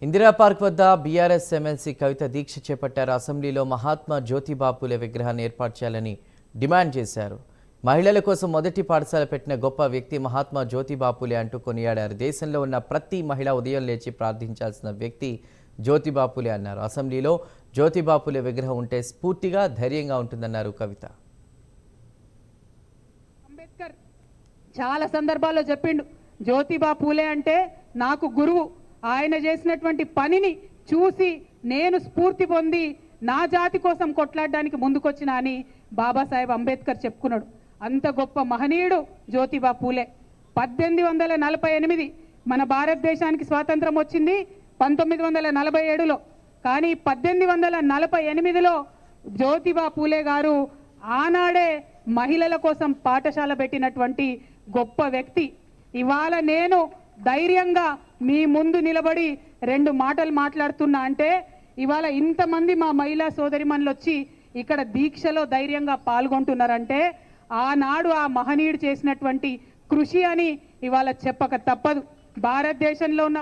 Indira park వద్ద BRS MLC కవిత దీక్ష చేపట్టారు. అసెంబ్లీలో మహాత్మా జ్యోతిబా పూలే విగ్రహాన్ని ఏర్పాటు చేయాలని డిమాండ్ చేశారు. మహిళల కోసం మొదటి పాఠశాల పెట్టిన గొప్ప వ్యక్తి మహాత్మా జ్యోతిబా పూలే అంటూ కొనియాడారు. దేశంలో ఉన్న ప్రతి మహిళ ఉదయం లేచి ప్రార్థించాల్సిన వ్యక్తి జ్యోతిబా పూలే అన్నారు. అసెంబ్లీలో జ్యోతిబా పూలే విగ్రహం ఉంటే స్ఫూర్తిగా ధైర్యంగా ఉంటుందన్నారు కవిత. అంబేద్కర్ చాలా సందర్భాల్లో చెప్పిండు, జ్యోతిబా పూలే అంటే నాకు గురువు. ఆయన చేసినటువంటి పనిని చూసి నేను స్ఫూర్తి పొంది నా జాతి కోసం కొట్లాడడానికి ముందుకొచ్చిన అని బాబాసాహెబ్ అంబేద్కర్ చెప్పుకున్నాడు. అంత గొప్ప మహనీయుడు జ్యోతిబా పూలే. 1848 మన భారతదేశానికి స్వాతంత్రం వచ్చింది 1947లో. కానీ 1848లో జ్యోతిబా పూలే గారు ఆనాడే మహిళల కోసం పాఠశాల పెట్టినటువంటి గొప్ప వ్యక్తి. ఇవాళ నేను ధైర్యంగా మీ ముందు నిలబడి 2 మాటలు మాట్లాడుతున్నా అంటే ఇవాళ ఇంతమంది మా మహిళా సోదరిమణులు వచ్చి ఇక్కడ దీక్షలో ధైర్యంగా పాల్గొంటున్నారంటే ఆనాడు ఆ మహనీయుడు చేసినటువంటి కృషి అని ఇవాళ చెప్పక తప్పదు. భారతదేశంలో ఉన్న